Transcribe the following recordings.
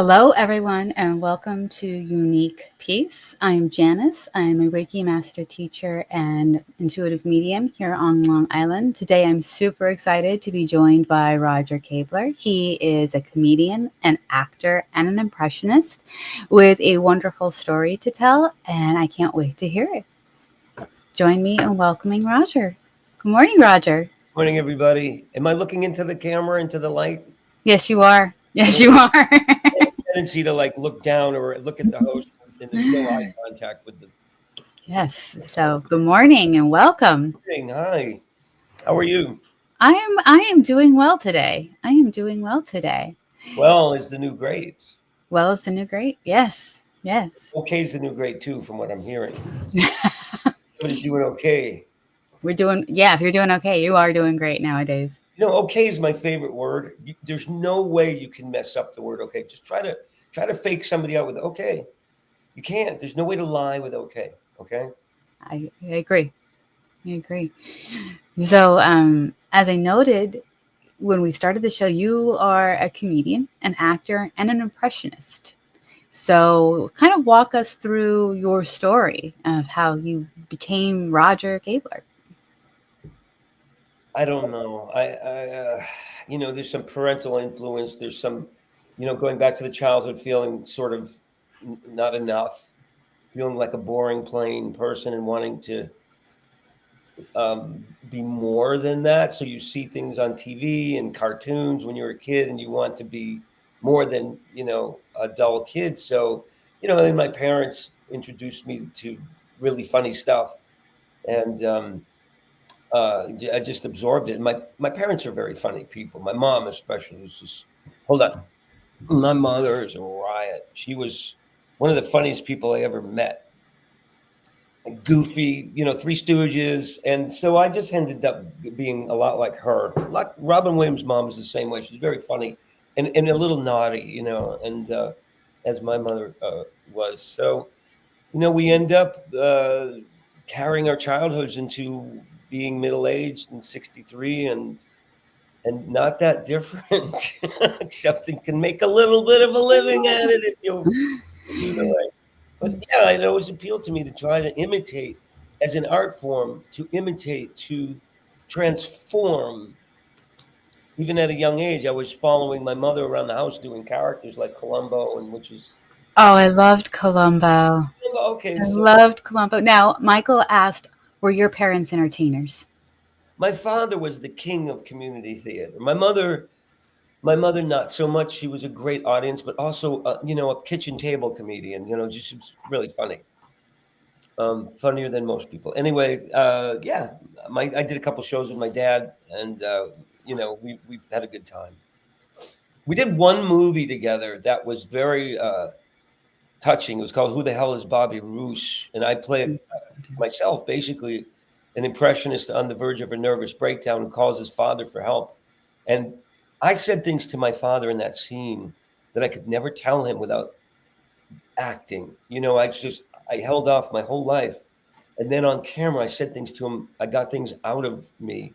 Hello, everyone, and welcome to Unique Peace. I'm Janice. I'm a Reiki Master Teacher and intuitive medium here on Long Island. Today, I'm super excited to be joined by Roger Kabler. He is a comedian, an actor, and an impressionist with a wonderful story to tell, and I can't wait to hear it. Join me in welcoming Roger. Good morning, Roger. Morning, everybody. Am I looking into the camera, into the light? Yes, you are. I Yes, don't you are. have a tendency to look down or look at the host, and there's no eye contact with the. Yes. So, good morning and welcome. Hi, how are you? I am doing well today. I am doing well today. Well, is the new great. Well, it's the new great. Yes. Yes. Okay, is the new great too, from what I'm hearing. Everybody's doing okay. We're doing, yeah, if you're doing okay, you are doing great nowadays. Okay is my favorite word. There's no way you can mess up the word okay. Just try to fake somebody out with okay. You can't. There's no way to lie with okay. Okay. I agree. I agree. So, as I noted when we started the show, you are a comedian, an actor, and an impressionist. So, kind of walk us through your story of how you became Roger Kabler. I don't know. There's some parental influence. There's some, going back to the childhood, feeling sort of not enough, feeling like a boring, plain person, and wanting to be more than that. So you see things on TV and cartoons when you're a kid, and you want to be more than a dull kid. So and my parents introduced me to really funny stuff, and I just absorbed it. And my parents are very funny people. My mom, especially, was just hold on. My mother is a riot. She was one of the funniest people I ever met. Goofy, Three Stooges, and so I just ended up being a lot like her. Like Robin Williams' mom was the same way. She's very funny and a little naughty, and as my mother was. So, we end up carrying our childhoods into being middle-aged and 63 and not that different, except you can make a little bit of a living at it if you do the right. But yeah, it always appealed to me to try to imitate as an art form, to imitate, to transform. Even at a young age, I was following my mother around the house doing characters like Columbo, and which is Oh, I loved Columbo. okay. I So loved Columbo. Now, Michael asked, were your parents entertainers? my father was the king of community theater. My mother, not so much. She was a great audience, but also, a kitchen table comedian. Just was really funny, funnier than most people. Anyway, yeah, I did a couple shows with my dad, and we've had a good time. We did one movie together that was very touching. It was called "Who the Hell Is Bobby Roos?" And I played myself, basically an impressionist on the verge of a nervous breakdown who calls his father for help. And I said things to my father in that scene that I could never tell him without acting. I held off my whole life. And then on camera, I said things to him. I got things out of me,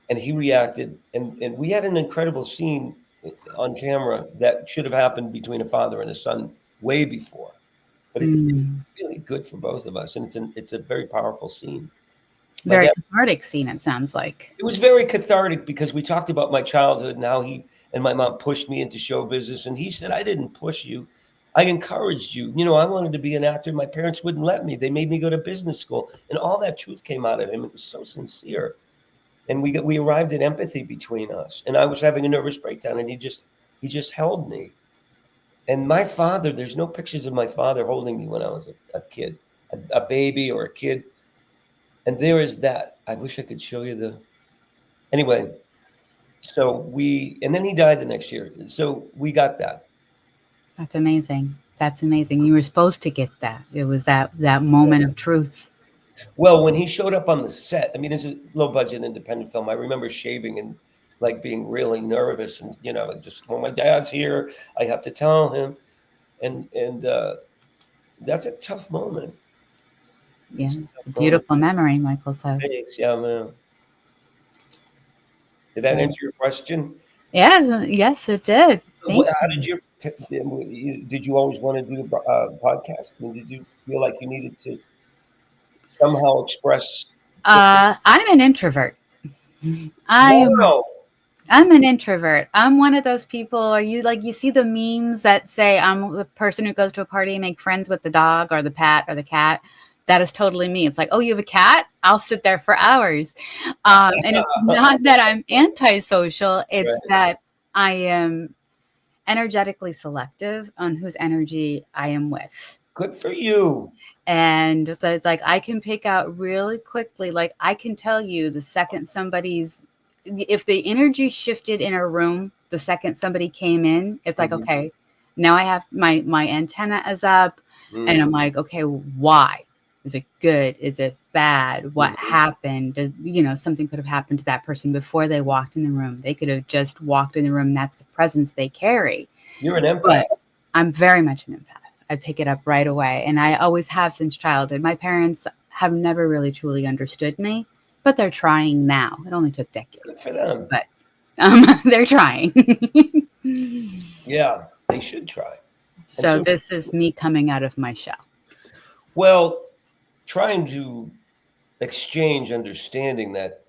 and he reacted. And we had an incredible scene on camera that should have happened between a father and a son way before. But it's really good for both of us, and it's a very powerful scene. My Very dad, cathartic scene, it sounds like. it was very cathartic because we talked about my childhood and how he and my mom pushed me into show business, and he said, "I didn't push you. I encouraged you. I wanted to be an actor. My parents wouldn't let me. They made me go to business school." And all that truth came out of him. It was so sincere. And we arrived at empathy between us. And I was having a nervous breakdown, and he just held me. And my father, there's no pictures of my father holding me when I was a kid, a baby or a kid. And there is that. I wish I could show you anyway. And then he died the next year. So we got that. That's amazing. That's amazing. You were supposed to get that. It was that moment of truth. Well, when he showed up on the set, I mean, it's a low budget independent film. I remember shaving and being really nervous, and just when my dad's here, I have to tell him, and that's a tough moment. Yeah, it's a beautiful memory, Michael says. Thanks, yeah, man. Did that answer your question? Yeah, yes, it did. Thank How you. did you always want to do a podcast? I mean, did you feel like you needed to somehow express? I'm an introvert. I'm Wow. I'm an introvert. I'm one of those people. Are you like you see the memes that say I'm the person who goes to a party and make friends with the dog or the pet or the cat? That is totally me. It's like, oh, you have a cat? I'll sit there for hours. And it's not that I'm antisocial. It's Right. that I am energetically selective on whose energy I am with. Good for you. And so it's like I can pick out really quickly, like I can tell you the second somebody's if the energy shifted in a room, the second somebody came in, it's like, Mhm. okay, now I have my antenna is up and I'm Mm. like, okay, why? Is it good? Is it bad? What Mhm. happened? Does something could have happened to that person before they walked in the room. They could have just walked in the room. That's the presence they carry. You're an empath. But I'm very much an empath. I pick it up right away, and I always have since childhood. My parents have never really truly understood me, but they're trying now. It only took Good decades, for them. but they're trying. Yeah, they should try. And So so, this is me coming out of my shell. well, trying to exchange understanding that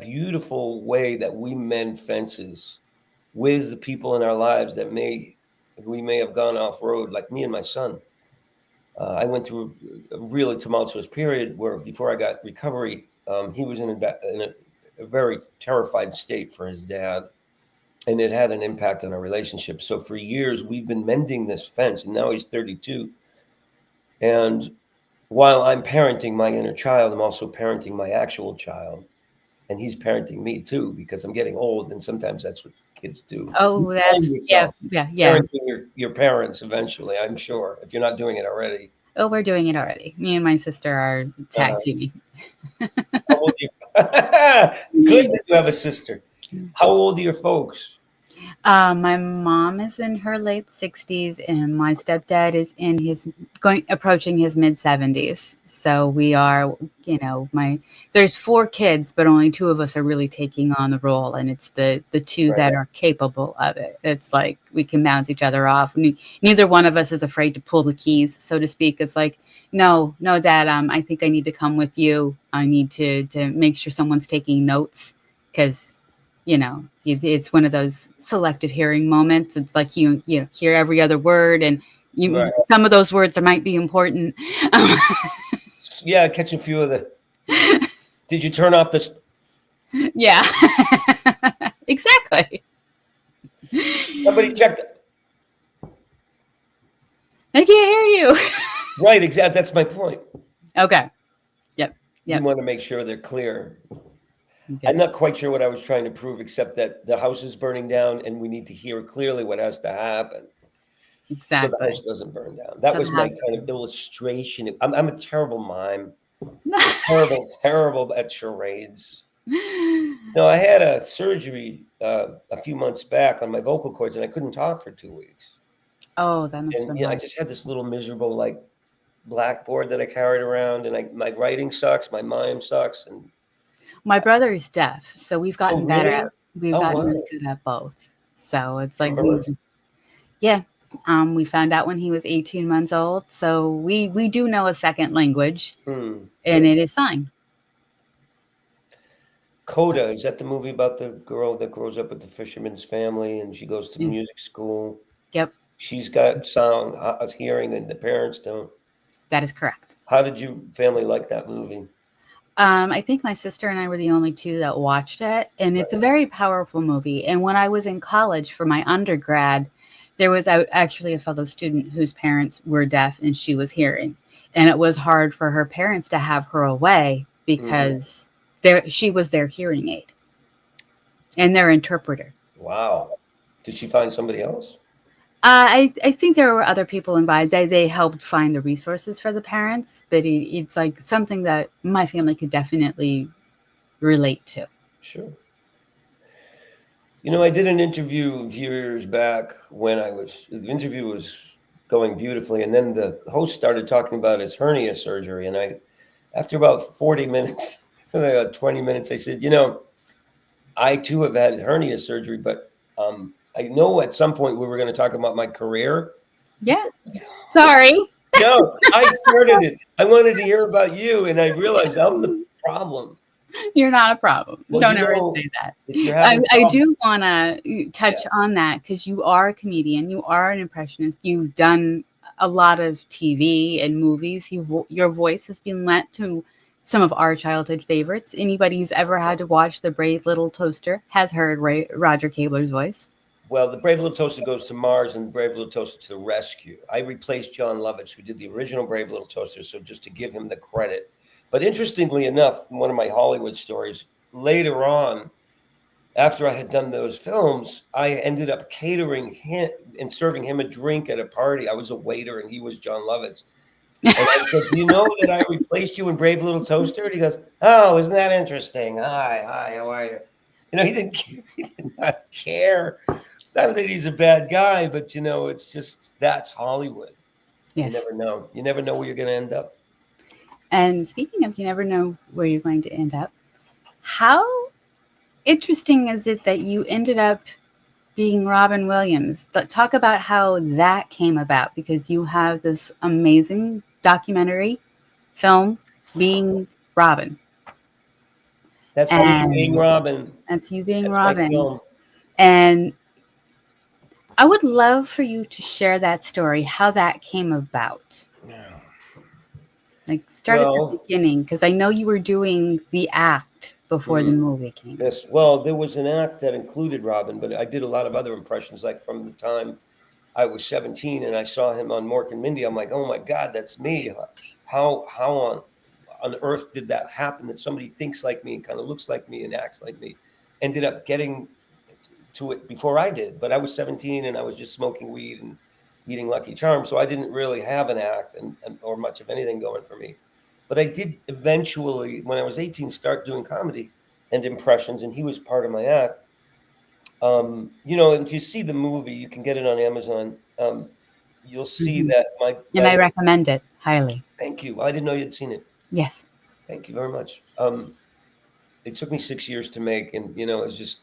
beautiful way that we mend fences with the people in our lives that we may have gone off road, like me and my son. I went through a really tumultuous period where before I got recovery, he was in a very terrified state for his dad, and it had an impact on our relationship. So for years, we've been mending this fence, and now he's 32. And while I'm parenting my inner child, I'm also parenting my actual child, and he's parenting me too because I'm getting old, and sometimes that's what kids do. You Oh, find that's yeah, yourself yeah, yeah. parenting your parents eventually, I'm sure, if you're not doing it already. Oh, we're doing it already. Me and my sister are tag Uh, teaming. how old are you? Good that you have a sister. How old are your folks? My mom is in her late 60s, and my stepdad is in his going approaching his mid 70s. So we are, my there's four kids, but only two of us are really taking on the role, and it's the two Right. that are capable of it. It's like we can bounce each other off. Neither one of us is afraid to pull the keys, so to speak. It's like, no, no, Dad. I think I need to come with you. I need to make sure someone's taking notes because it's one of those selective hearing moments. It's like you hear every other word, and Right. some of those words are might be important. Yeah, catch a few of the. Did you turn off this? Yeah, exactly. Somebody checked. I can't hear you. Right, exactly. That's my point. Okay. Yep. You Yep. want to make sure they're clear. Yep. I'm not quite sure what I was trying to prove, except that the house is burning down and we need to hear clearly what has to happen so the Exactly. house doesn't burn down. That So was the my house. kind of illustration. I'm a terrible mime, terrible, terrible at charades. No, I had a surgery a few months back on my vocal cords, and I couldn't talk for 2 weeks. Oh, that must have And been I hard. just had this little miserable like blackboard that I carried around, and my writing sucks, my mime sucks, and My brother is deaf, so oh really? we've Oh gotten really wow, good at both. So it's like from birth. yeah. We found out when he was 18 months old, so we do know a second language, and Good. it is sign. So, Coda, is that the movie about the girl that grows up with the fisherman's family and she goes to yeah. music school? Yep, She's got sound, hearing, and the parents don't. that is correct. How did your family like that movie? I think my sister and I were the only two that watched it, and it's a Right. very powerful movie. And when I was in college for my undergrad, there was actually a fellow student whose parents were deaf and she was hearing, and it was hard for her parents to have her away Mhm. because she was their hearing aid and their interpreter. Wow. Did she find somebody else? I think there were other people involved. They helped find the resources for the parents, but it's like something that my family could definitely relate to. Sure. You know, I did an interview a few years back when the interview was going beautifully, and then the host started talking about his hernia surgery. And after about 40 minutes, about 20 minutes, I said, I too have had hernia surgery, but I know at some point we were going to talk about my career. Yeah. Sorry. No, I started it. I wanted to hear about you, and I realized I'm the problem. You're not a problem. Well, Don't ever say that. if you're having I problems, do want to touch on that because you are a comedian. You are an impressionist. You've done a lot of TV and movies. Your voice has been lent to some of our childhood favorites. Anybody who's ever had to watch The Brave Little Toaster has heard Roger Kabler's voice. well, the Brave Little Toaster goes to Mars and the Brave Little Toaster to the rescue. I replaced John Lovitz, who did the original Brave Little Toaster, so just to give him the credit. But interestingly enough, one of my Hollywood stories, later on, after I had done those films, I ended up catering him and serving him a drink at a party. I was a waiter and he was John Lovitz. And I said, do you know that I replaced you in Brave Little Toaster? And he goes, oh, isn't that interesting? Hi, how are you? He didn't care. He did not care. Not that he's a bad guy, but it's just, that's Hollywood. Yes. You never know. You never know where you're going to end up. And speaking of, you never know where you're going to end up. How interesting is it that you ended up being Robin Williams? Talk about how that came about, because you have this amazing documentary film being Robin. That's me being Robin. That's you being That's Robin. And I would love for you to share that story, how that came about. Like, start at the beginning, because I know you were doing the act before the movie came. Yes, well, there was an act that included Robin, but I did a lot of other impressions, like from the time I was 17 and I saw him on Mork and Mindy. I'm like, oh my God, that's me. How on earth did that happen, that somebody thinks like me and kind of looks like me and acts like me? Ended up getting to it before I did, but I was 17 and I was just smoking weed and eating Lucky Charms, so I didn't really have an act or much of anything going for me. But I did eventually, when I was 18, start doing comedy and impressions, and he was part of my act. And if you see the movie, you can get it on Amazon. You'll see that and I recommend it highly. Thank you. I didn't know you'd seen it. Yes. Thank you very much. It took me 6 years to make, and it's just,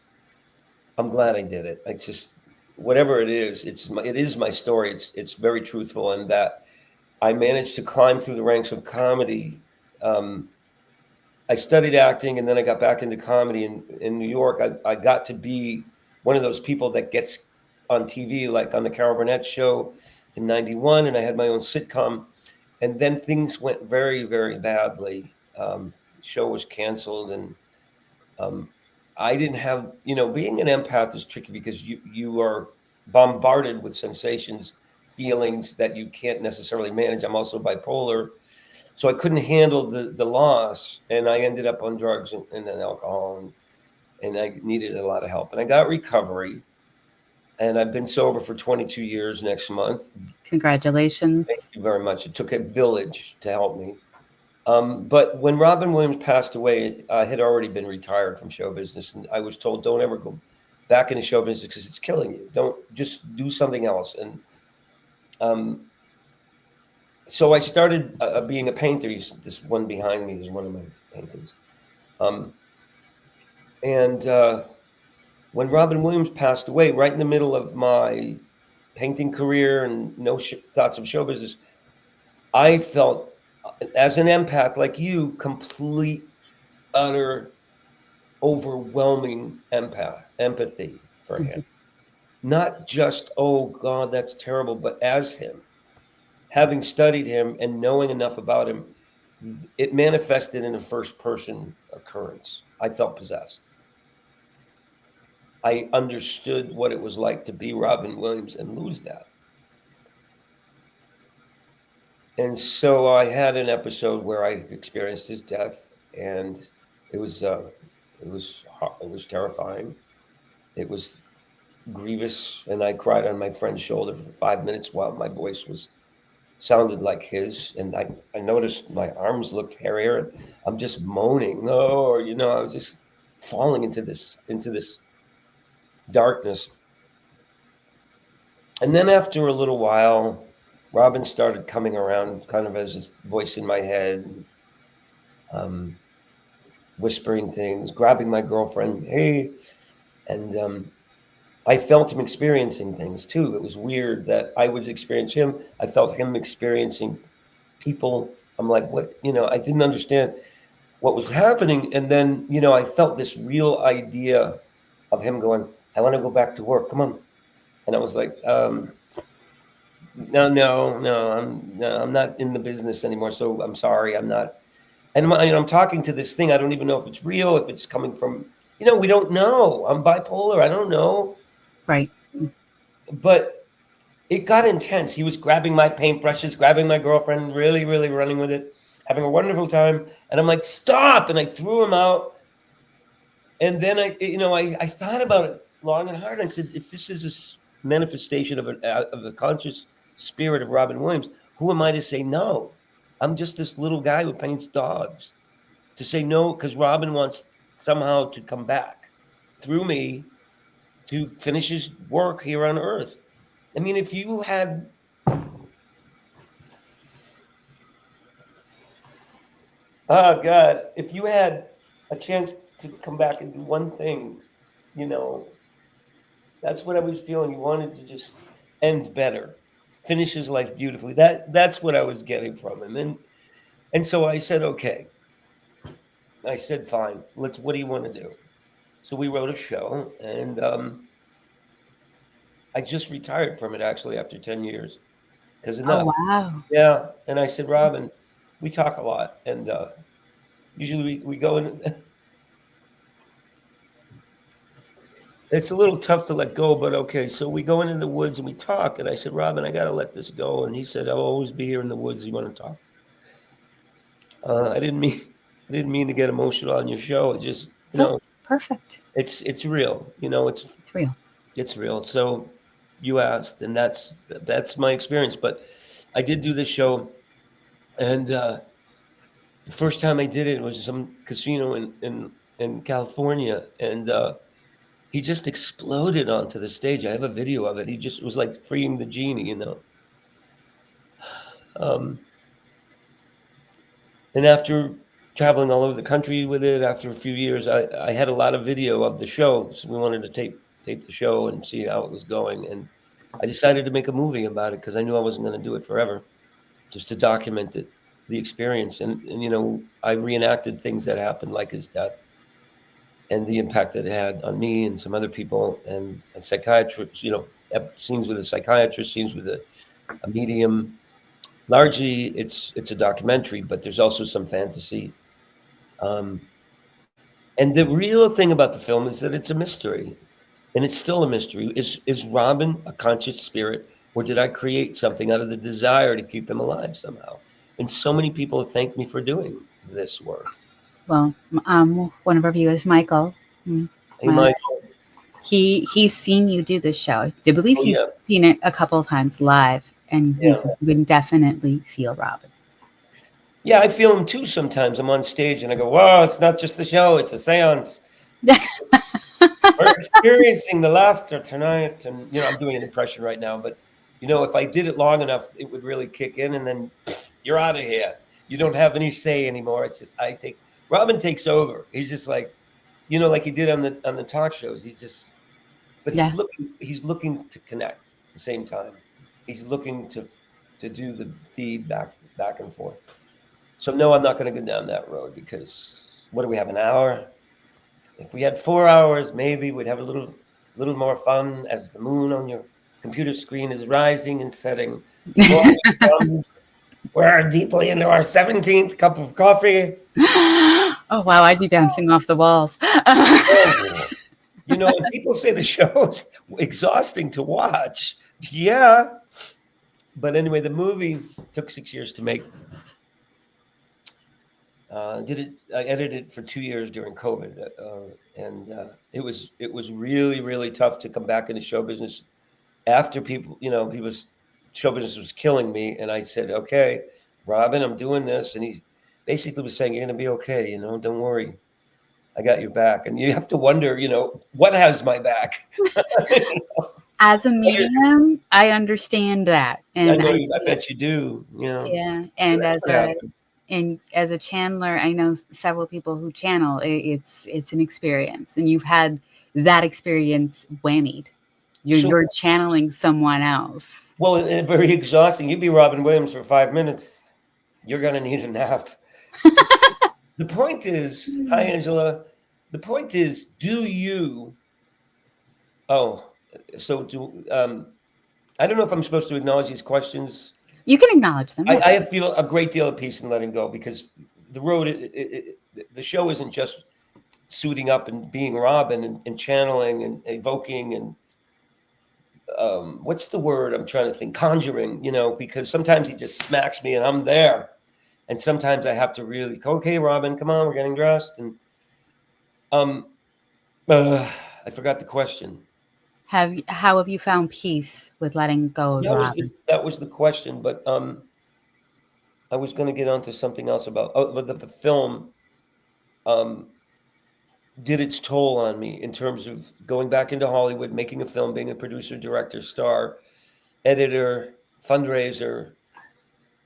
I'm glad I did it. It's just, whatever it is, it is my story. It's very truthful, and that I managed to climb through the ranks of comedy. I studied acting, and then I got back into comedy in New York. I got to be one of those people that gets on TV, like on the Carol Burnett show in '91, and I had my own sitcom. And then things went very, very badly. The show was canceled, and I didn't have, being an empath is tricky because you are bombarded with sensations, feelings that you can't necessarily manage. I'm also bipolar, so I couldn't handle the loss, and I ended up on drugs and alcohol, and I needed a lot of help. And I got recovery, and I've been sober for 22 years next month. Congratulations. Thank you very much. It took a village to help me. But when Robin Williams passed away, I had already been retired from show business, and I was told, don't ever go back into show business because it's killing you. Don't, just do something else. And so I started being a painter. This one behind me is one of my paintings. And when Robin Williams passed away, right in the middle of my painting career and no thoughts of show business, I felt, as an empath like you, complete, utter, overwhelming empathy for him. Not just, oh God, that's terrible, but as him. Having studied him and knowing enough about him, it manifested in a first-person occurrence. I felt possessed. I understood what it was like to be Robin Williams and lose that. And so I had an episode where I experienced his death, and it was terrifying. It was grievous, and I cried on my friend's shoulder for 5 minutes while my voice sounded like his, and I noticed my arms looked hairier, and I'm just moaning. I was just falling into this darkness. And then after a little while, Robin started coming around kind of as a voice in my head, whispering things, grabbing my girlfriend, hey. And I felt him experiencing things too. It was weird that I would experience him. I felt him experiencing people. I'm like, what? I didn't understand what was happening. And then, I felt this real idea of him going, I want to go back to work. Come on. And I was like, no, I'm not in the business anymore. So I'm sorry. I'm not. And I'm talking to this thing. I don't even know if it's real, if it's coming from, we don't know. I'm bipolar. I don't know. Right. But it got intense. He was grabbing my paintbrushes, grabbing my girlfriend, really, really running with it, having a wonderful time. And I'm like, stop. And I threw him out. And then I thought about it long and hard. I said, if this is a manifestation of a conscious spirit of Robin Williams, who am I to say no? I'm just this little guy who paints dogs. To say no, because Robin wants somehow to come back through me to finish his work here on Earth. I mean, if you had if you had a chance to come back and do one thing, that's what I was feeling. You wanted to just end better, finish his life beautifully. That's what I was getting from him. And so I said, okay. I said, fine, what do you want to do? So we wrote a show, and I just retired from it actually after 10 years. Because enough. Oh, wow. Yeah. And I said, Robin, we talk a lot. And usually we go in. It's a little tough to let go, but okay. So we go into the woods and we talk. And I said, Robin, I got to let this go. And he said, I'll always be here in the woods. You want to talk? I didn't mean to get emotional on your show. It just, perfect. It's real. It's real. It's real. So you asked, and that's my experience. But I did do this show, and the first time I did it was some casino in California, and he just exploded onto the stage. I have a video of it. He just was like freeing the genie, And after traveling all over the country with it, after a few years, I had a lot of video of the show. So we wanted to tape the show and see how it was going. And I decided to make a movie about it because I knew I wasn't going to do it forever, just to document the experience. And I reenacted things that happened, like his death, and the impact that it had on me and some other people, and a psychiatrist, scenes with a psychiatrist, scenes with a medium. Largely, it's a documentary, but there's also some fantasy. And the real thing about the film is that it's a mystery, and it's still a mystery. Is Robin a conscious spirit, or did I create something out of the desire to keep him alive somehow? And so many people have thanked me for doing this work. Well, one of our viewers, Michael. Hey, Michael. He's seen you do this show. I believe he's seen it a couple of times live, and he would definitely feel Robin. Yeah, I feel him too sometimes. I'm on stage and I go, "Wow, it's not just the show; it's a seance." We're experiencing the laughter tonight, and I'm doing an impression right now, but if I did it long enough, it would really kick in, and then you're out of here. You don't have any say anymore. It's just Robin takes over. He's just like, like he did on the talk shows. He's just, but he's looking to connect at the same time. He's looking to do the feed back and forth. So no, I'm not going to go down that road, because what do we have, an hour? If we had 4 hours, maybe we'd have a little more fun as the moon on your computer screen is rising and setting. We're deeply into our 17th cup of coffee. Oh, wow. I'd be bouncing off the walls. People say the show's exhausting to watch. Yeah. But anyway, the movie took 6 years to make. I edited it for 2 years during COVID, and it was really, really tough to come back into show business after people's show business was killing me. And I said, okay, Robin, I'm doing this. And he basically was saying, you're going to be okay. Don't worry. I got your back. And you have to wonder, what has my back? As a medium, I understand that. And I bet you do. Yeah. And so as a channeler, I know several people who channel. It's an experience, and you've had that experience whammied. You're channeling someone else. Well, and very exhausting. You'd be Robin Williams for 5 minutes. You're going to need a nap. The point is, hi, Angela. The point is, do you, oh, so do, I don't know if I'm supposed to acknowledge these questions. You can acknowledge them. I feel a great deal of peace in letting go, because the road, the show isn't just suiting up and being Robin and channeling and evoking and what's the word I'm trying to think? Conjuring, because sometimes he just smacks me and I'm there. And sometimes I have to really go, okay, Robin, come on, we're getting dressed. And I forgot the question. How have you found peace with letting go of Robin? That was the question, but I was going to get onto something else about the film did its toll on me in terms of going back into Hollywood, making a film, being a producer, director, star, editor, fundraiser,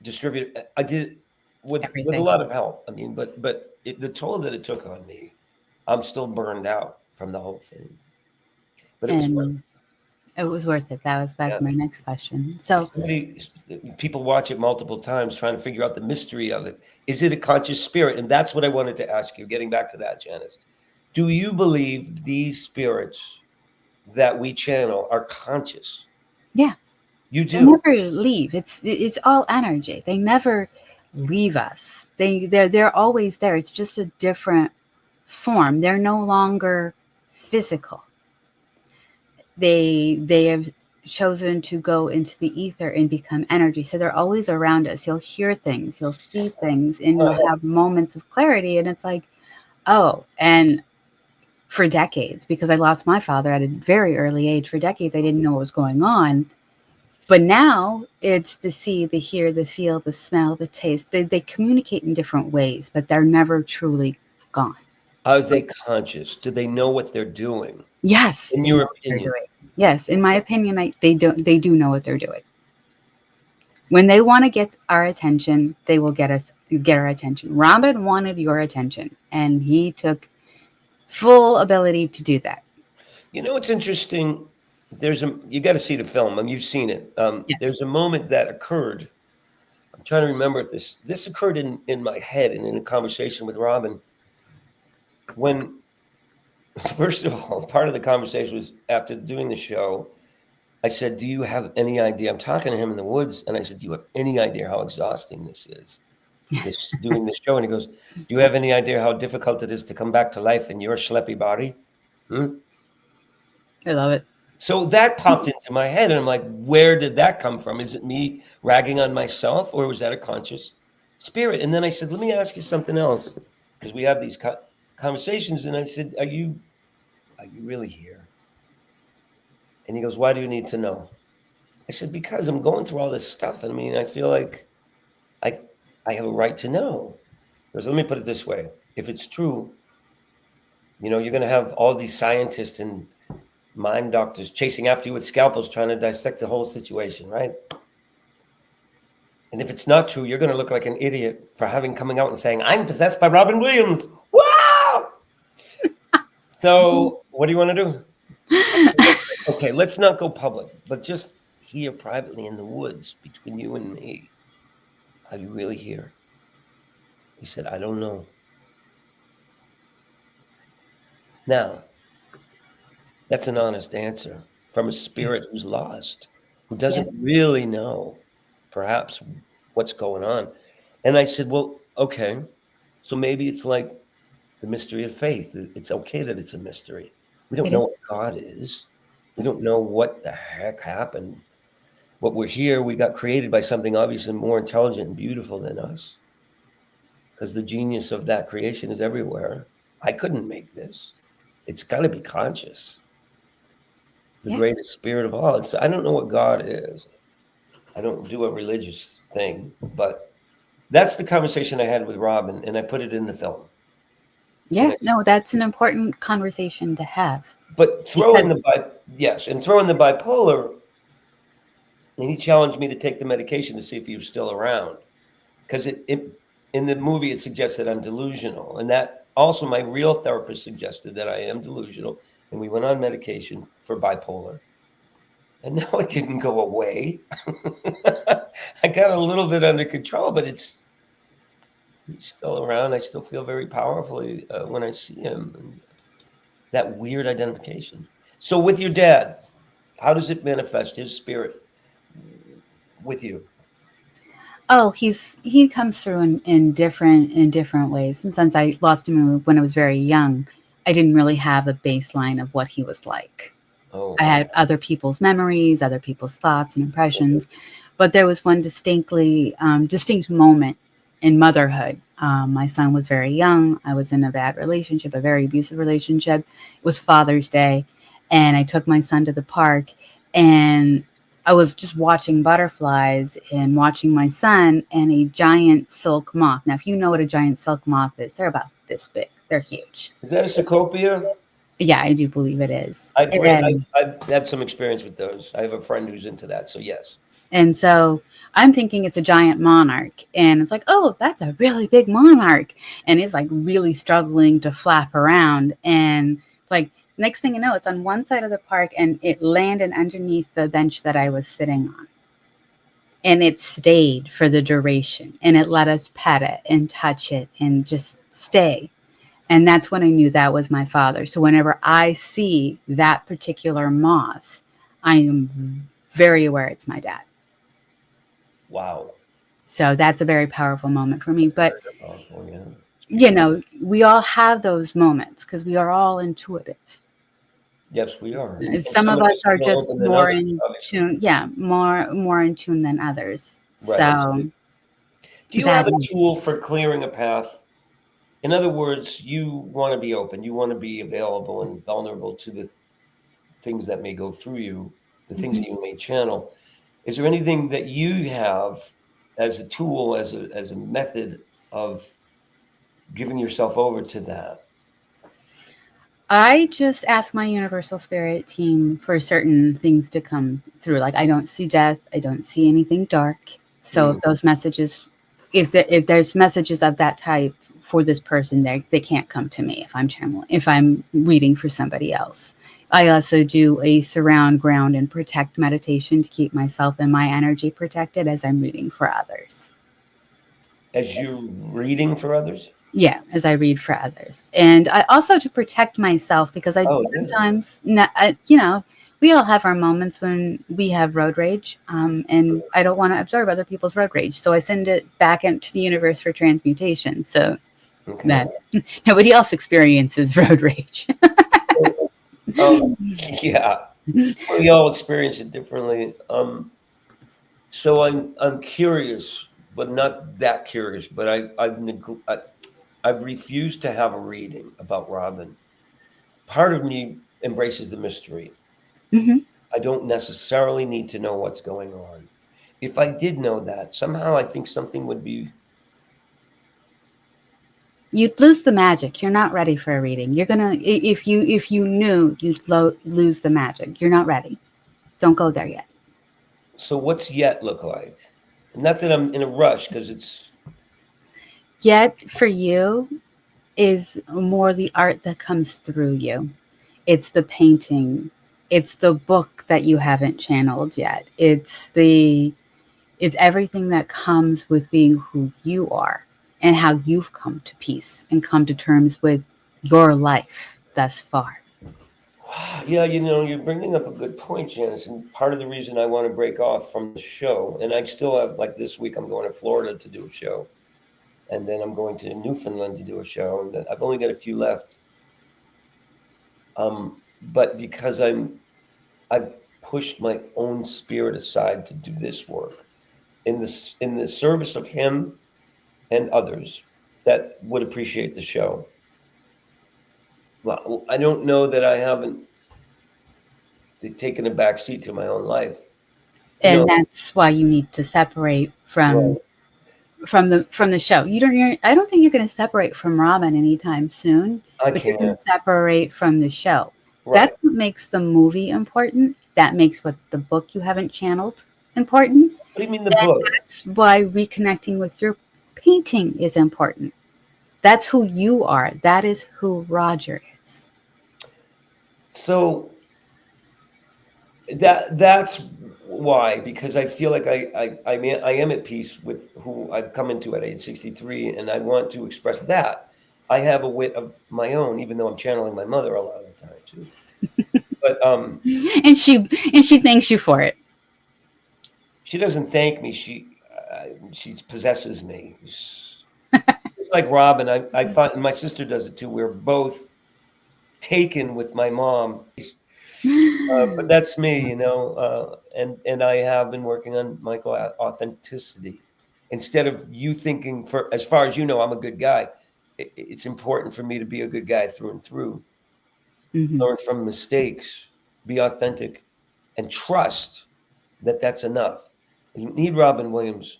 distributor. I did with a lot of help. I mean, but the toll that it took on me, I'm still burned out from the whole thing. But it was worth it. It was worth it. That's my next question. So people watch it multiple times trying to figure out the mystery of it. Is it a conscious spirit? And that's what I wanted to ask you, getting back to that, Janice. Do you believe these spirits that we channel are conscious? Yeah. You do? They never leave. It's all energy. They never leave us. They're always there. It's just a different form. They're no longer physical. They have chosen to go into the ether and become energy. So they're always around us. You'll hear things, you'll see things, and you'll have moments of clarity. And it's like, oh, and for decades, because I lost my father at a very early age, for decades, I didn't know what was going on. But now it's the see, the hear, the feel, the smell, the taste. They communicate in different ways, but they're never truly gone. Are they conscious? Do they know what they're doing? Yes. In your opinion? Yes. In my opinion, they do know what they're doing. When they want to get our attention, they will get our attention. Robin wanted your attention, and he took full ability to do that. It's interesting. You got to see the film. I mean, you've seen it. Yes. There's a moment that occurred. I'm trying to remember if this occurred in my head and in a conversation with Robin. When, first of all, part of the conversation was after doing the show, I said, do you have any idea? I'm talking to him in the woods. And I said, do you have any idea how exhausting this is? Doing this show? And he goes, do you have any idea how difficult it is to come back to life in your schleppy body? I love it. So that popped into my head, and I'm like, where did that come from? Is it me ragging on myself, or was that a conscious spirit? And then I said, let me ask you something else, because we have these conversations. And I said, are you really here? And he goes, why do you need to know? I said, because I'm going through all this stuff. I mean, I feel like I have a right to know. He goes, let me put it this way. If it's true, you're going to have all these scientists and mind doctors chasing after you with scalpels trying to dissect the whole situation, right? And if it's not true, you're going to look like an idiot for coming out and saying, I'm possessed by Robin Williams. Wow! So what do you want to do? Okay, let's not go public, but just here privately in the woods between you and me. Are you really here? He said, I don't know. Now, that's an honest answer from a spirit who's lost, who doesn't really know, perhaps, what's going on. And I said, well, okay, so maybe it's like the mystery of faith. It's okay that it's a mystery. We don't know what God is. We don't know what the heck happened. What we're here, we got created by something obviously more intelligent and beautiful than us, because the genius of that creation is everywhere. I couldn't make this. It's got to be conscious. The greatest spirit of all. I don't know what God is. I don't do a religious thing, but that's the conversation I had with Robin, and I put it in the film. Yeah, no, that's an important conversation to have. But throw in the bipolar, and he challenged me to take the medication to see if he was still around, because in the movie it suggests that I'm delusional, and that also my real therapist suggested that I am delusional. And we went on medication for bipolar. And no, it didn't go away. I got a little bit under control, but he's still around. I still feel very powerfully when I see him. And that weird identification. So with your dad, how does it manifest his spirit with you? Oh, he comes through in different ways. And since I lost him when I was very young, I didn't really have a baseline of what he was like. Oh, I wow. had other people's memories, other people's thoughts and impressions, but there was one distinct moment in motherhood. My son was very young. I was in a bad relationship, a very abusive relationship. It was Father's Day, and I took my son to the park, and I was just watching butterflies and watching my son and a giant silk moth. Now, if you know what a giant silk moth is, they're about this big. They're huge. Is that a Cecropia? Yeah, I do believe it is. I've had some experience with those. I have a friend who's into that. So, yes. And so I'm thinking it's a giant monarch. And it's like, oh, that's a really big monarch. And it's like really struggling to flap around. And it's like, next thing you know, it's on one side of the park and it landed underneath the bench that I was sitting on. And it stayed for the duration. And it let us pet it and touch it and just stay. And that's when I knew that was my father. So whenever I see that particular moth, I am very aware it's my dad. Wow. So that's a very powerful moment for me. But, Very powerful, yeah. you know, we all have those moments because we are all intuitive. Yes, we are. Some of us are more just open than more others, in obviously. tune. Yeah, more in tune than others. Right. So Do you that have a is, tool for clearing a path? In other words, you want to be open. You want to be available and vulnerable to the things that may go through you, the things that you may channel. Is there anything that you have as a tool, as a method of giving yourself over to that? I just ask my universal spirit team for certain things to come through. Like I don't see death, I don't see anything dark. So if those messages, if there's messages of that type for this person, they can't come to me if I'm channeling, if I'm reading for somebody else. I also do a surround, ground, and protect meditation to keep myself and my energy protected as I'm reading for others. As you're reading for others? Yeah, as I read for others. And I also to protect myself because I Oh, yeah. sometimes, you know, we all have our moments when we have road rage, and I don't want to absorb other people's road rage. So I send it back into the universe for transmutation so Okay. that nobody else experiences road rage. Oh, yeah. We all experience it differently. So I'm curious, but not that curious. But I've refused to have a reading about Robin. Part of me embraces the mystery. Mhm. I don't necessarily need to know what's going on. If I did know that, somehow I think something would be. You'd lose the magic. You're not ready for a reading. You're gonna if you knew, you'd lose the magic. You're not ready. Don't go there yet. So what's yet look like? Not that I'm in a rush because it's. Yet for you is more the art that comes through you. It's the painting. It's the book that you haven't channeled yet. It's everything that comes with being who you are and how you've come to peace and come to terms with your life thus far. Yeah, you're bringing up a good point, Janice. And part of the reason I want to break off from the show, and I still have, like this week, I'm going to Florida to do a show. And then I'm going to Newfoundland to do a show. And then I've only got a few left. But because I've pushed my own spirit aside to do this work in the service of him and others that would appreciate the show. Well, I don't know that I haven't taken a back seat to my own life. And that's why you need to separate Right. from the show. I don't think you're going to separate from Robin anytime soon, I but you're going can't. to separate from the show. Right. That's what makes the movie important. That makes what the book you haven't channeled important. What do you mean the And book? that's why reconnecting with your painting is important. That's who you are. That is who Roger is. So That's why, because I feel like I am at peace with who I've come into at age 63, and I want to express that. I have a wit of my own, even though I'm channeling my mother a lot of the time too. But and she thanks you for it. she doesn't thank me. She possesses me. It's like Robin. I find, and my sister does it too. We're both taken with my mom. But that's me, and I have been working on Michael authenticity. Instead of you thinking, for as far as you know, I'm a good guy. It's important for me to be a good guy through and through. Mm-hmm. Learn from mistakes, be authentic, and trust that that's enough. I don't need Robin Williams.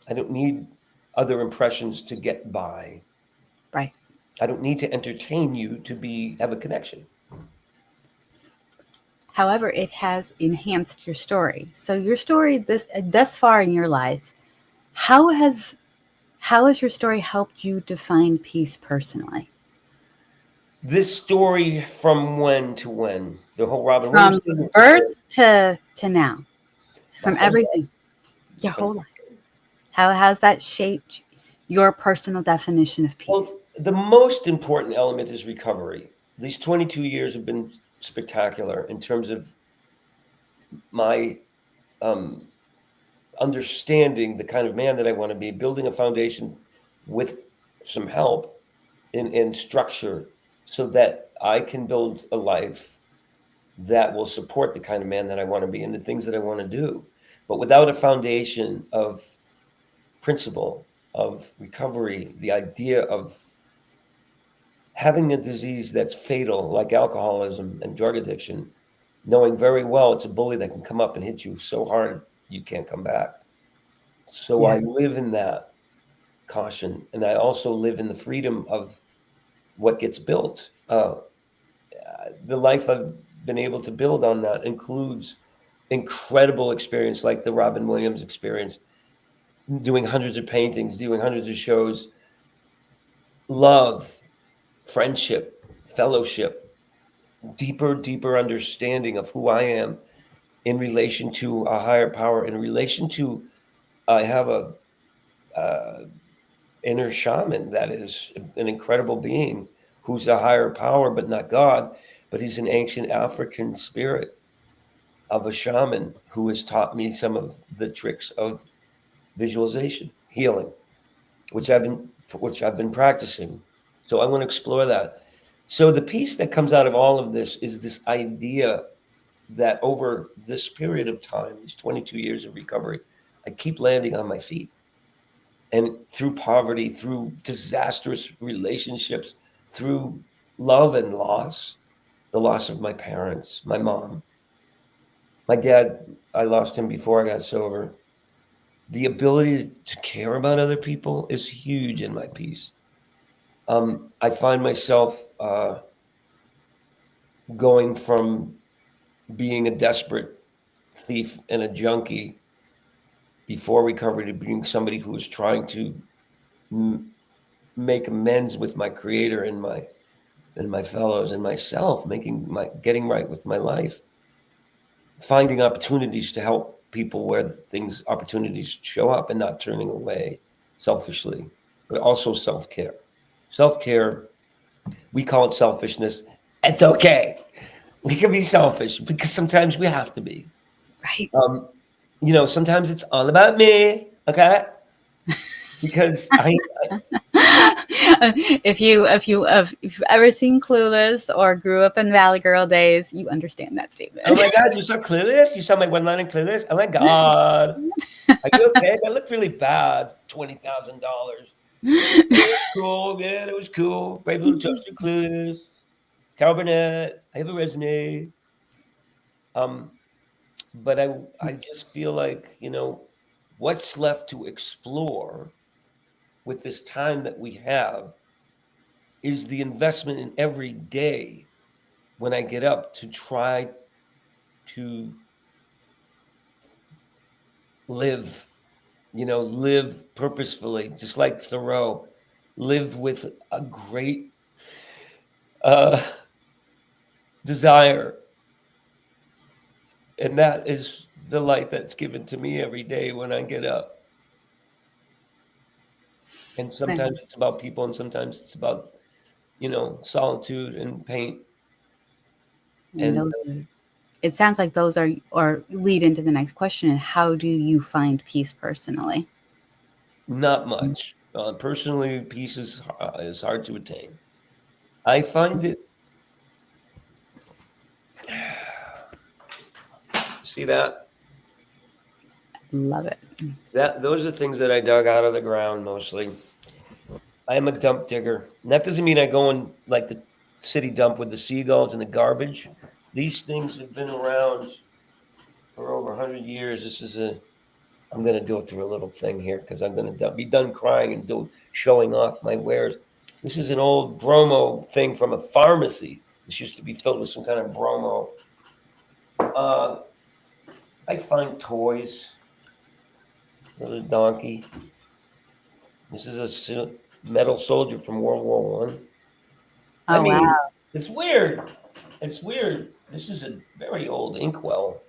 I don't need other impressions to get by. Right. I don't need to entertain you to have a connection. However, it has enhanced your story. So your story thus far in your life, how has your story helped you define peace personally? This story from when to when? The whole Robin From Williams thing? birth to now, My from whole everything, your life. whole life. How has that shaped your personal definition of peace? Well, the most important element is recovery. These 22 years have been spectacular in terms of my um, understanding the kind of man that I want to be, building a foundation with some help in structure so that I can build a life that will support the kind of man that I want to be and the things that I want to do. But without a foundation of principle, of recovery, the idea of having a disease that's fatal, like alcoholism and drug addiction, knowing very well it's a bully that can come up and hit you so hard you can't come back. So Yeah. I live in that caution, and I also live in the freedom of what gets built. The life I've been able to build on that includes incredible experience like the Robin Williams experience, doing hundreds of paintings, doing hundreds of shows, love, friendship, fellowship, deeper understanding of who I am in relation to a higher power, in relation to I have a inner shaman that is an incredible being who's a higher power, but not God, but he's an ancient African spirit of a shaman who has taught me some of the tricks of visualization, healing, which I've been practicing. So I want to explore that. So the piece that comes out of all of this is this idea that over this period of time, these 22 years of recovery, I keep landing on my feet. And through poverty, through disastrous relationships, through love and loss, the loss of my parents, my mom, my dad, I lost him before I got sober. The ability to care about other people is huge in my piece. I find myself going from being a desperate thief and a junkie before recovery to being somebody who is trying to make amends with my creator and my fellows and myself, getting right with my life, finding opportunities to help people where opportunities show up and not turning away selfishly, but also self-care. Self-care, we call it selfishness. It's okay. We can be selfish because sometimes we have to be. Right. Sometimes it's all about me, okay? Because If you've ever seen Clueless or grew up in Valley Girl days, you understand that oh statement. my God, you saw Clueless? You saw my one line in Clueless? Oh my God. Are you okay? That looked really bad. $20,000. Cool, man. It was cool. Brave Little Toaster, Clueless, Carol Burnett. I have a resume. Um, but I just feel like, what's left to explore with this time that we have is the investment in every day when I get up to try to live, live purposefully, just like Thoreau, live with a great uh, desire And that is the light that's given to me every day when I get up. And sometimes it's about people, and sometimes it's about, solitude and paint. And And those are, it sounds like those are, or lead into the next question. How do you find peace personally? not much. Personally, peace is hard to attain. I find it. See that? Love it. Those are things that I dug out of the ground mostly. I am a dump digger. And that doesn't mean I go in like the city dump with the seagulls and the garbage. These things have been around for over 100 years. I'm going to do it through a little thing here because I'm going to be done crying and showing off my wares. This is an old bromo thing from a pharmacy. This used to be filled with some kind of bromo. I find toys. There's a donkey. This is a metal soldier from World War One. I Oh, wow. mean, it's weird. It's weird. This is a very old inkwell.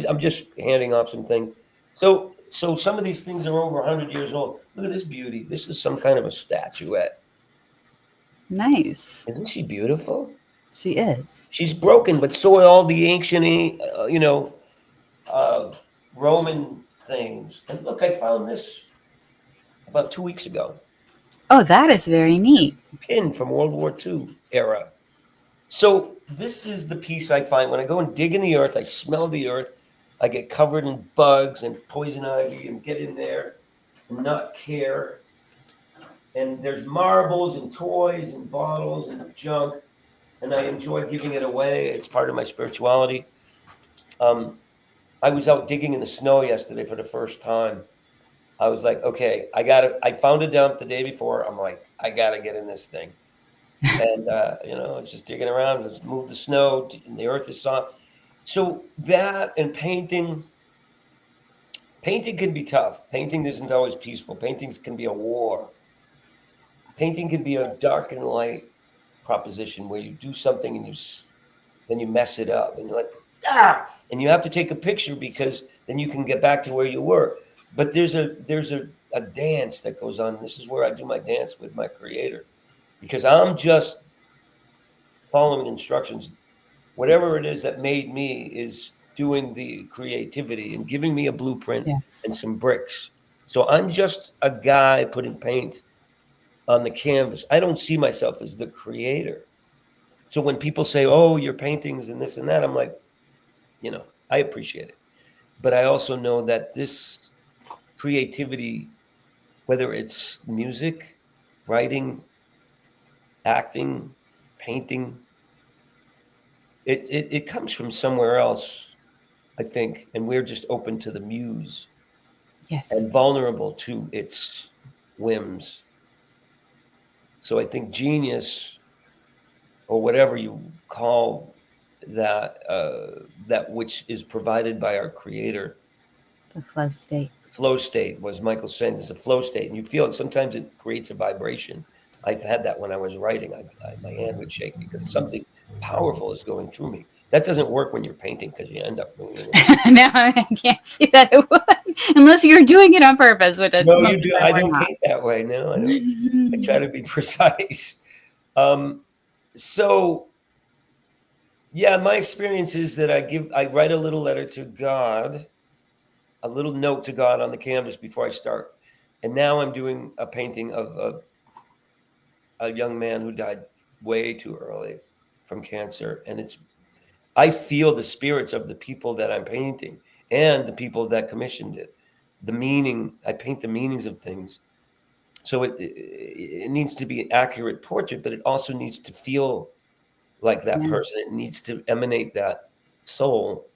I'm just handing off some things. So some of these things are over 100 years old. Look at this beauty. This is some kind of a statuette. Nice. Isn't she beautiful? She is. She's broken, but so are all the ancient, Roman things. And look, I found this about 2 weeks ago. Oh, that is very neat. Pin from World War II era. So this is the piece I find when I go and dig in the earth. I smell the earth. I get covered in bugs and poison ivy and get in there and not care. And there's marbles and toys and bottles and junk. And I enjoy giving it away. It's part of my spirituality. I was out digging in the snow yesterday for the first time. I was like, okay, I found a dump the day before. I'm like, I got to get in this thing. And, it's just digging around, let's move the snow, and the earth is soft. So that and painting can be tough. Painting isn't always peaceful. Paintings can be a war. Painting can be a dark and light proposition where you do something and then you mess it up and you're like, and you have to take a picture because then you can get back to where you were. But there's a dance that goes on. This is where I do my dance with my creator because I'm just following instructions. Whatever it is that made me is doing the creativity and giving me a blueprint and some bricks. So I'm just a guy putting paint on the canvas. I don't see myself as the creator. So when people say, oh, your paintings and this and that, I'm like, I appreciate it. But I also know that this creativity, whether it's music, writing, acting, painting, it comes from somewhere else, I think. And we're just open to the muse. Yes. And vulnerable to its whims. So I think genius, or whatever you call that, that which is provided by our creator. The flow state. Flow state was Michael saying there's a flow state, and you feel it. Sometimes it creates a vibration. I've had that when I was writing. My hand would shake because something powerful is going through me. That doesn't work when you're painting because you end up moving. No, I can't see that it would, unless you're doing it on purpose, which no, you do. I don't paint that way. No, I don't. I try to be precise. So, yeah, my experience is that I write a little letter to God, a little note to God on the canvas before I start. And now I'm doing a painting of a young man who died way too early from cancer. And I feel the spirits of the people that I'm painting and the people that commissioned it. The meaning, I paint the meanings of things. So it needs to be an accurate portrait, but it also needs to feel like that person. It needs to emanate that soul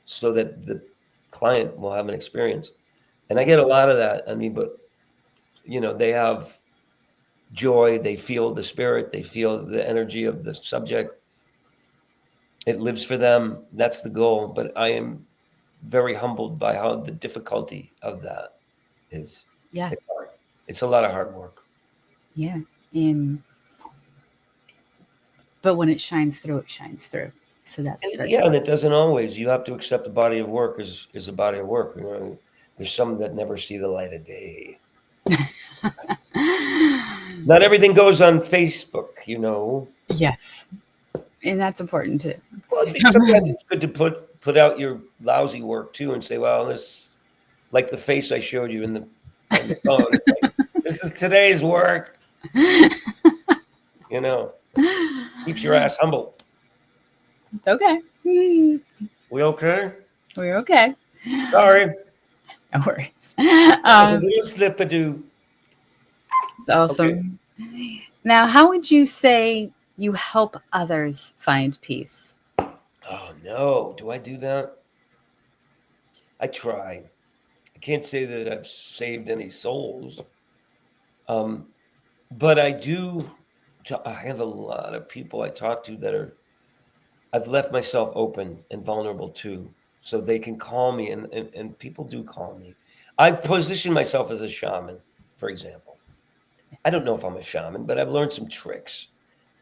so that the client will have an experience. And I get a lot of that. I mean, but they have joy, they feel the spirit, they feel the energy of the subject. It lives for them. That's the goal. But I am very humbled by how the difficulty of that is. Yeah. It's a lot of hard work. Yeah. But when it shines through, it shines through. So that's great. Yeah, and it doesn't always. You have to accept the body of work is a body of work. There's some that never see the light of day. Not everything goes on Facebook. Yes. And that's important too. Well, So, sometimes it's good to put out your lousy work too and say, well, this, like the face I showed you on the phone. It's like, this is today's work. Keeps your ass humble. okay. We okay? We're okay. Sorry. No worries. That was a little slip-a-doo. It's awesome. Okay. Now, how would you say you help others find peace? Oh, no. Do I do that? I try. I can't say that I've saved any souls. But I do. I have a lot of people I talk to that I've left myself open and vulnerable to, so they can call me, and people do call me. I've positioned myself as a shaman, for example. I don't know if I'm a shaman, but I've learned some tricks.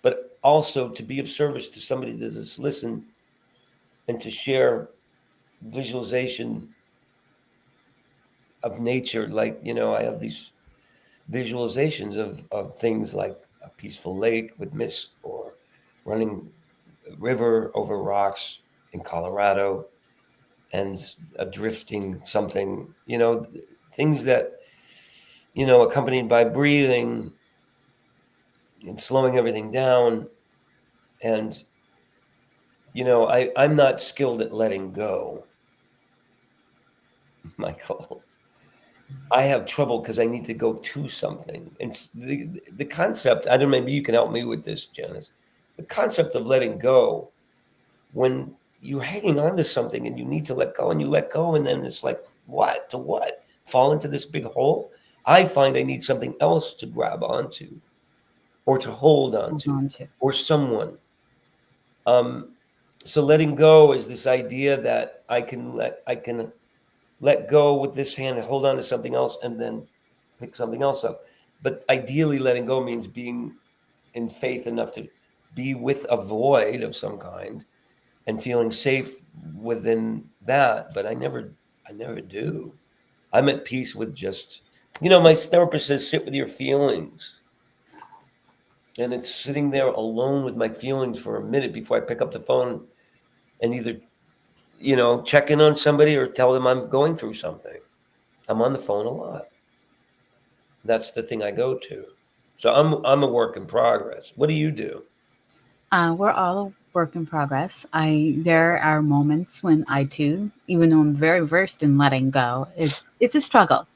But also to be of service to somebody to just listen and to share visualization of nature. Like, I have these visualizations of things like a peaceful lake with mist, or running river over rocks in Colorado, and a drifting something, things that, accompanied by breathing and slowing everything down. And, I'm not skilled at letting go, Michael. I have trouble because I need to go to something. And the concept, I don't know, maybe you can help me with this, Janice. The concept of letting go, when you're hanging on to something and you need to let go, and you let go, and then it's like, what? To what? Fall into this big hole? I find I need something else to grab onto, or to hold onto, or someone. So letting go is this idea that I can let go with this hand and hold on to something else, and then pick something else up. But ideally, letting go means being in faith enough to be with a void of some kind and feeling safe within that. But I never do. I'm at peace with just, my therapist says, sit with your feelings. And it's sitting there alone with my feelings for a minute before I pick up the phone and either, check in on somebody or tell them I'm going through something. I'm on the phone a lot. That's the thing I go to. So I'm a work in progress. What do you do? We're all a work in progress. There are moments when I too, even though I'm very versed in letting go, it's a struggle.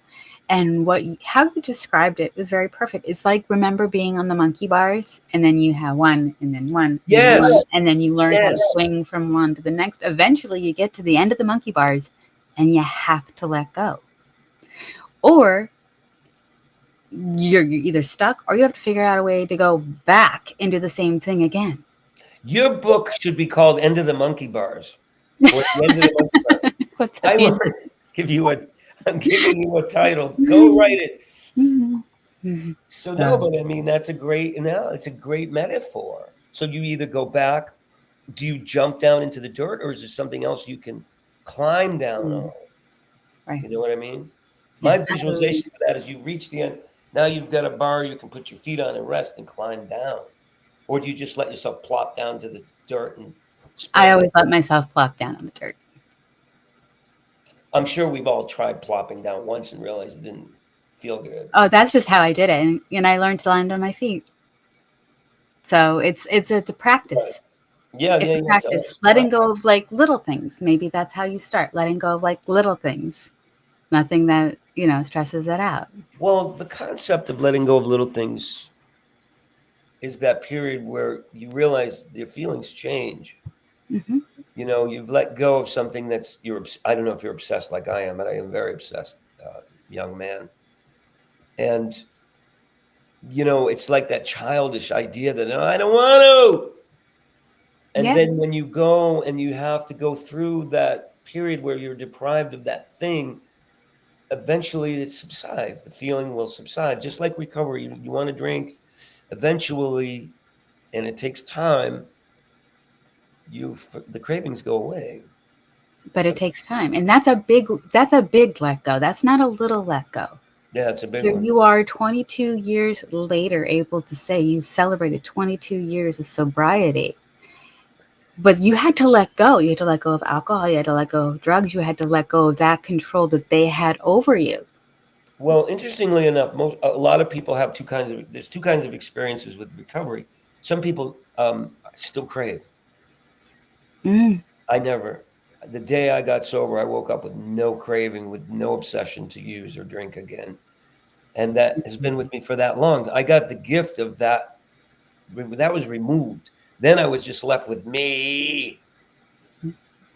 And how you described it was very perfect. It's like, remember being on the monkey bars, and then you have one, and then one, Yes. and then you learn how to swing from one to the next. Eventually, you get to the end of the monkey bars, and you have to let go, or you're either stuck, or you have to figure out a way to go back and do the same thing again. Your book should be called "End of the Monkey Bars." Or the End of the Monkey Bars. What's I want to give you I'm giving you a title. Go write it. So no, but I mean, it's a great metaphor. So you either go back, do you jump down into the dirt, or is there something else you can climb down on? Right. You know what I mean? My visualization for that is you reach the end. Now you've got a bar you can put your feet on and rest and climb down. Or do you just let yourself plop down to the dirt and I always let myself plop down on the dirt. I'm sure we've all tried plopping down once and realized it didn't feel good. Oh, that's just how I did it, and I learned to land on my feet. So it's a practice. Right. Yeah, it's a practice. Letting go of like little things. Maybe that's how you start. Letting go of like little things. Nothing that stresses it out. Well, the concept of letting go of little things is that period where you realize your feelings change. Mm-hmm. You've let go of something I don't know if you're obsessed like I am, but I am very obsessed young man. And, it's like that childish idea that, no, I don't want to. And then when you go and you have to go through that period where you're deprived of that thing, eventually it subsides. The feeling will subside. Just like recovery, you want to drink, eventually, and it takes time, the cravings go away. But it takes time. And that's a big let go. That's not a little let go. Yeah, it's a big Here one. you are 22 years later able to say you celebrated 22 years of sobriety. But you had to let go. You had to let go of alcohol. You had to let go of drugs. You had to let go of that control that they had over you. Well, interestingly enough, a lot of people have there's two kinds of experiences with recovery. Some people still crave. Mm. I never. The day I got sober, I woke up with no craving, with no obsession to use or drink again. And that has been with me for that long. I got the gift of that. That was removed. Then I was just left with me.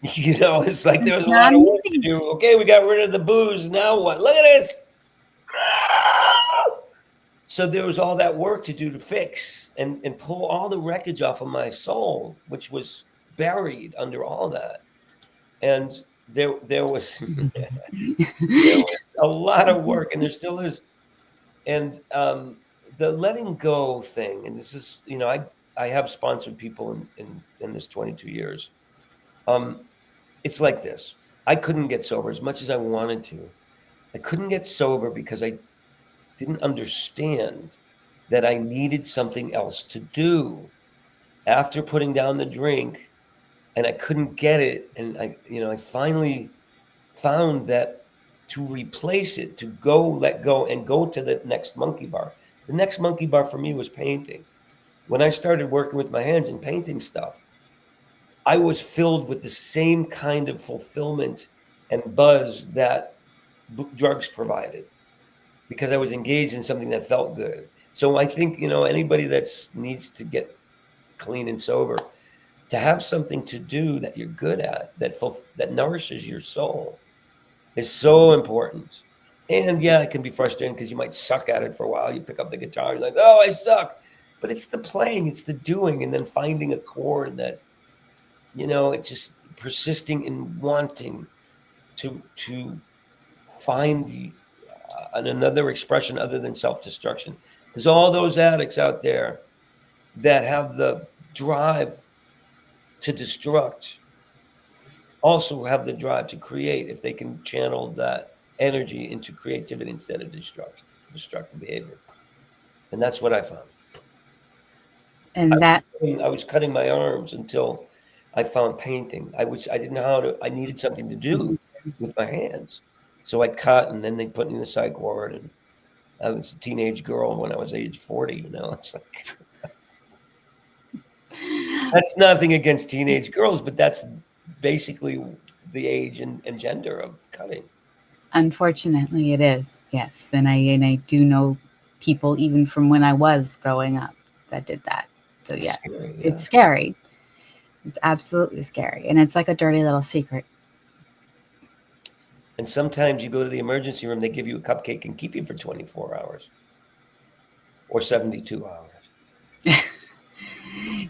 It's like there was a Not lot of work to easy. do. Okay, we got rid of the booze. Now what? Look at this. So there was all that work to do to fix and pull all the wreckage off of my soul, which was buried under all that. And there was there was a lot of work, and there still is. And the letting go thing, and this is, I have sponsored people in this 22 years. It's like this. I couldn't get sober as much as I wanted to. I couldn't get sober because I didn't understand that I needed something else to do after putting down the drink, and I couldn't get it. And I finally found that to replace it, to let go and go to the next monkey bar. The next monkey bar for me was painting. When I started working with my hands and painting stuff, I was filled with the same kind of fulfillment and buzz that drugs provided, because I was engaged in something that felt good. So I think, anybody that needs to get clean and sober, to have something to do that you're good at, that nourishes your soul, is so important. And yeah, it can be frustrating because you might suck at it for a while. You pick up the guitar, you're like, oh, I suck. But it's the playing, it's the doing, and then finding a chord that, it's just persisting in wanting to find another expression other than self-destruction. Because all those addicts out there that have the drive to destruct also have the drive to create, if they can channel that energy into creativity instead of destructive behavior. And that's what I found. And I was cutting my arms until I found painting. I didn't know how to. I needed something to do with my hands, so I cut, and then they put me in the psych ward. And I was a teenage girl when I was age 40. It's like that's nothing against teenage girls, but that's basically the age and gender of cutting. unfortunately, it is. Yes, and I do know people even from when I was growing up that did that. So It's yeah, scary, yeah. it's scary. It's absolutely scary, and it's like a dirty little secret. And sometimes you go to the emergency room, they give you a cupcake and keep you for 24 hours or 72 hours.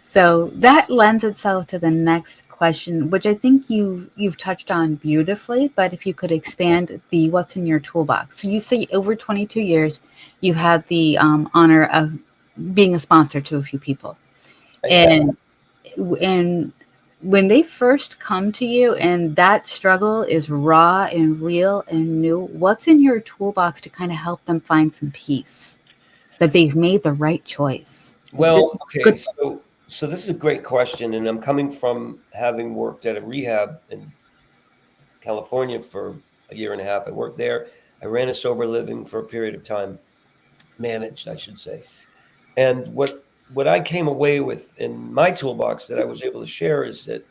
So that lends itself to the next question, which I think you've touched on beautifully. But if you could expand the what's in your toolbox. So you say over 22 years, you've had the honor of being a sponsor to a few people, and when they first come to you and that struggle is raw and real and new, what's in your toolbox to kind of help them find some peace that they've made the right choice? Well, okay, Good. so this is a great question, and I'm coming from having worked at a rehab in California for a year and a half. I worked there. I ran a sober living for a period of time, managed, I should say. And what I came away with in my toolbox that I was able to share is that,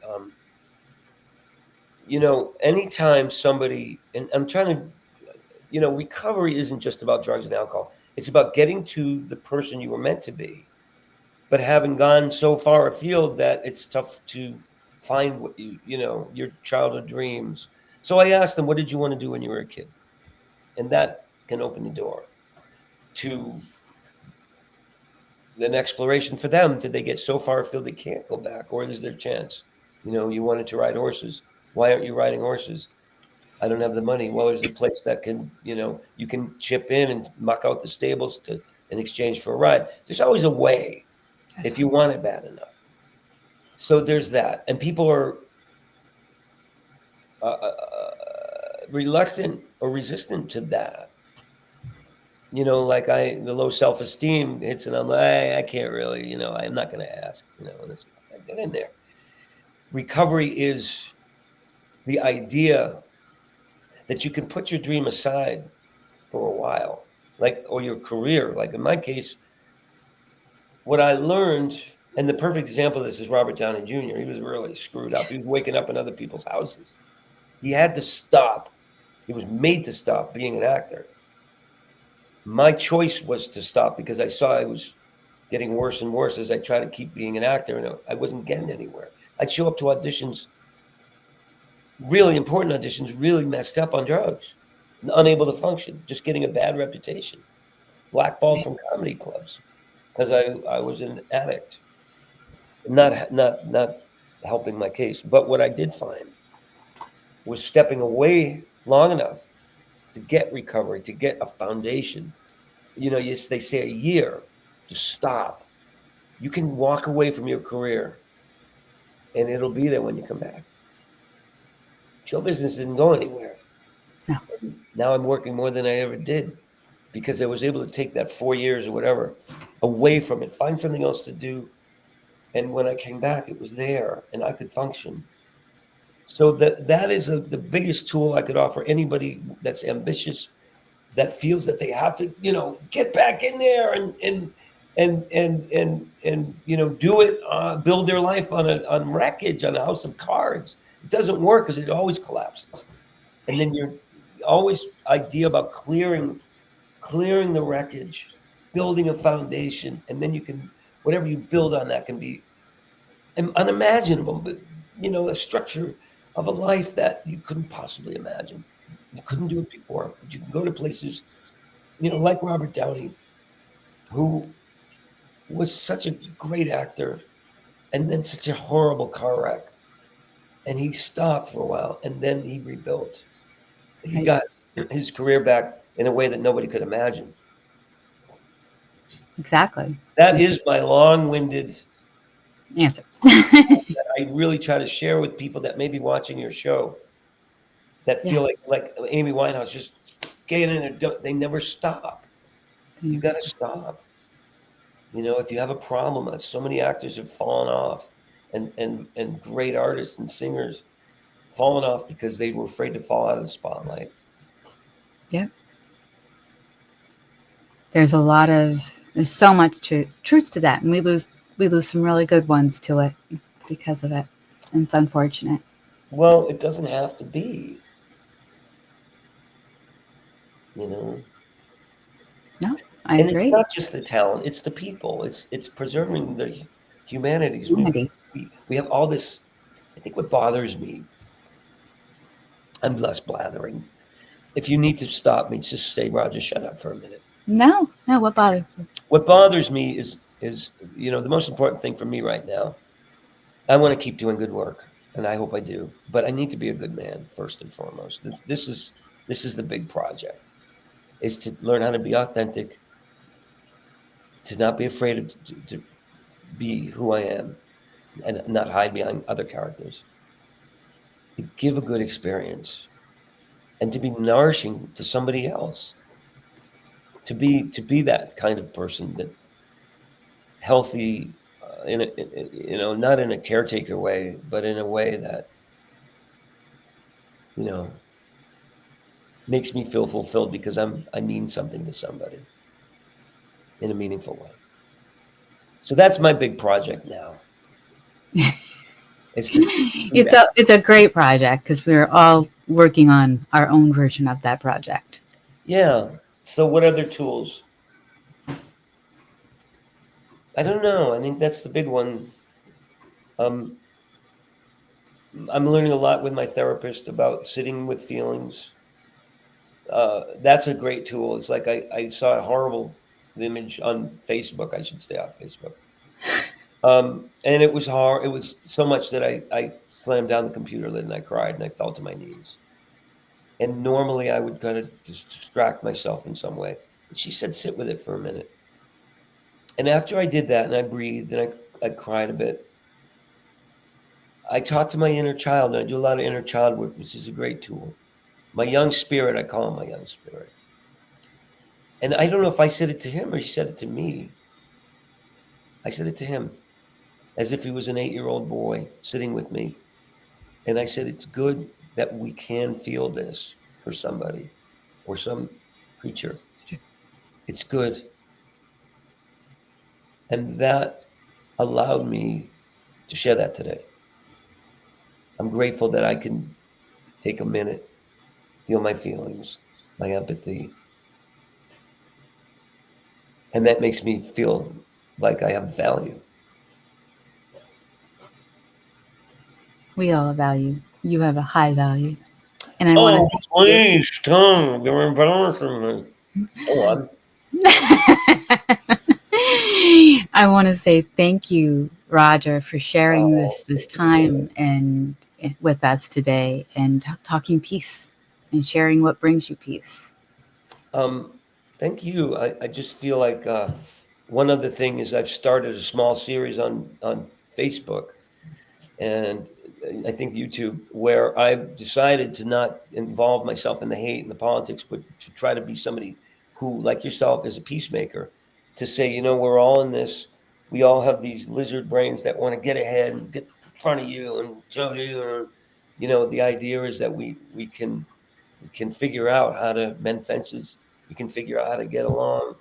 anytime somebody, and I'm trying to, recovery isn't just about drugs and alcohol. It's about getting to the person you were meant to be, but having gone so far afield that it's tough to find what your childhood dreams. So I asked them, what did you want to do when you were a kid? And that can open the door to an exploration for them. Did they get so far afield they can't go back, or is there a chance? You wanted to ride horses. Why aren't you riding horses? I don't have the money. Well, there's a place that can, you can chip in and muck out the stables in exchange for a ride. There's always a way if you want it bad enough. So there's that, and people are reluctant or resistant to that. Like the low self-esteem hits, and I'm like, I can't really, I'm not going to ask, and it's, I get in there. Recovery is the idea that you can put your dream aside for a while, or your career. Like in my case, what I learned, and the perfect example of this is Robert Downey Jr. He was really screwed up. He was waking up in other people's houses. He had to stop. He was made to stop being an actor. My choice was to stop because I saw I was getting worse and worse as I tried to keep being an actor, and I wasn't getting anywhere. I'd show up to auditions, really important auditions, really messed up on drugs, unable to function, just getting a bad reputation, blackballed from comedy clubs because I was an addict, not helping my case. But what I did find was stepping away long enough to get recovery, to get a foundation. Yes, they say a year to stop. You can walk away from your career and it'll be there when you come back. Show business didn't go anywhere. No. Now I'm working more than I ever did because I was able to take that 4 years or whatever away from it, find something else to do. And when I came back, it was there and I could function. So that is the biggest tool I could offer anybody that's ambitious, that feels that they have to, get back in there and do it, build their life on wreckage, on a house of cards. It doesn't work because it always collapses. And then you're always idea about clearing the wreckage, building a foundation, and then you can, whatever you build on that can be unimaginable, but a structure of a life that you couldn't possibly imagine. You couldn't do it before, but you can go to places, like Robert Downey, who was such a great actor and then such a horrible car wreck. And he stopped for a while and then he rebuilt. He got his career back in a way that nobody could imagine. Exactly. That is my long-winded answer. that I really try to share with people that may be watching your show that feel like Amy Winehouse, just get in there. They never stop. You got to stop. If you have a problem, so many actors have fallen off, and great artists and singers fallen off because they were afraid to fall out of the spotlight. Yep. There's so much truth to that, and we lose some really good ones to it because of it. And it's unfortunate. Well, it doesn't have to be. No, I agree. It's not just the talent; it's the people. It's preserving the humanities. We have all this. I think what bothers me. I'm less blathering. If you need to stop me, just say, Roger, shut up for a minute. No. What bothers you? What bothers me is the most important thing for me right now. I want to keep doing good work, and I hope I do. But I need to be a good man first and foremost. This is the big project: is to learn how to be authentic, to not be afraid to be who I am, and not hide behind other characters. To give a good experience, and to be nourishing to somebody else. To be that kind of person, that healthy, not in a caretaker way, but in a way that makes me feel fulfilled because I mean something to somebody in a meaningful way. So that's my big project now. It's a great project because we're all working on our own version of that project. Yeah. So what other tools? I don't know. I think that's the big one. I'm learning a lot with my therapist about sitting with feelings. That's a great tool. It's like I saw a horrible image on Facebook. I should stay off Facebook. And it was hard. It was so much that I slammed down the computer lid and I cried and I fell to my knees. And normally I would kind of distract myself in some way. But she said, sit with it for a minute. And after I did that and I breathed and I cried a bit, I talk to my inner child, and I do a lot of inner child work, which is a great tool. My young spirit, I call him my young spirit. And I don't know if I said it to him or he said it to me. I said it to him as if he was an 8-year-old boy sitting with me. And I said, it's good that we can feel this for somebody or some creature. It's good. And that allowed me to share that today. I'm grateful that I can take a minute, feel my feelings, my empathy. And that makes me feel like I have value. We all value. You have a high value. And I want to thank please, Tom, you're embarrassing me. Go on. I want to say thank you, Roger, for sharing this time and with us today and talking peace and sharing what brings you peace. Thank you. I just feel like one other thing is I've started a small series on Facebook and I think YouTube where I've decided to not involve myself in the hate and the politics, but to try to be somebody who, like yourself, is a peacemaker, to say, we're all in this. We all have these lizard brains that want to get ahead and get in front of you and show you. The idea is that we can figure out how to mend fences. We can figure out how to get along.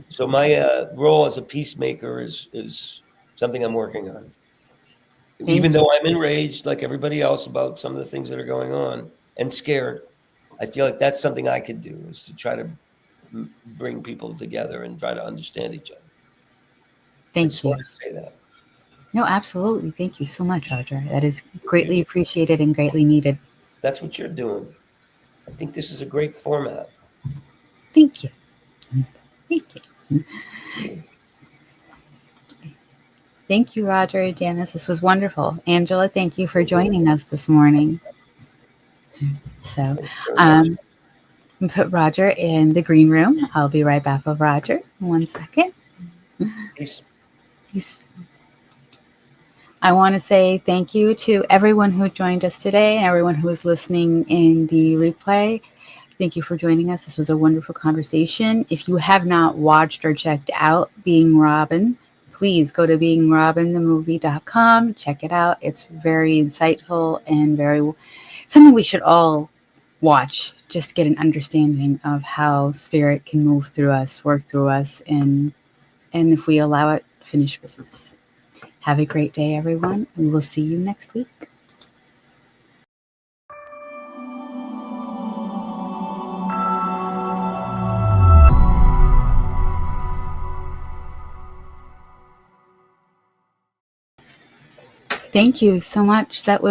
So my role as a peacemaker is something I'm working on. Even though I'm enraged like everybody else about some of the things that are going on and scared, I feel like that's something I could do, is to try to bring people together and try to understand each other. I just wanted to say that. No, absolutely. Thank you so much, Roger. That is greatly appreciated and greatly needed. That's what you're doing. I think this is a great format. Thank you. Thank you. Thank you, Roger and Janice. This was wonderful. Angela, thank you for joining us this morning. So, put Roger in the green room. I'll be right back with Roger. 1 second. Peace. I want to say thank you to everyone who joined us today and everyone who is listening in the replay. Thank you for joining us. This was a wonderful conversation. If you have not watched or checked out Being Robin, please go to beingrobinthemovie.com. Check it out. It's very insightful and something we should all watch, just to get an understanding of how spirit can move through us, work through us, and if we allow it, finish business. Have a great day, everyone, and we'll see you next week. Thank you so much. That was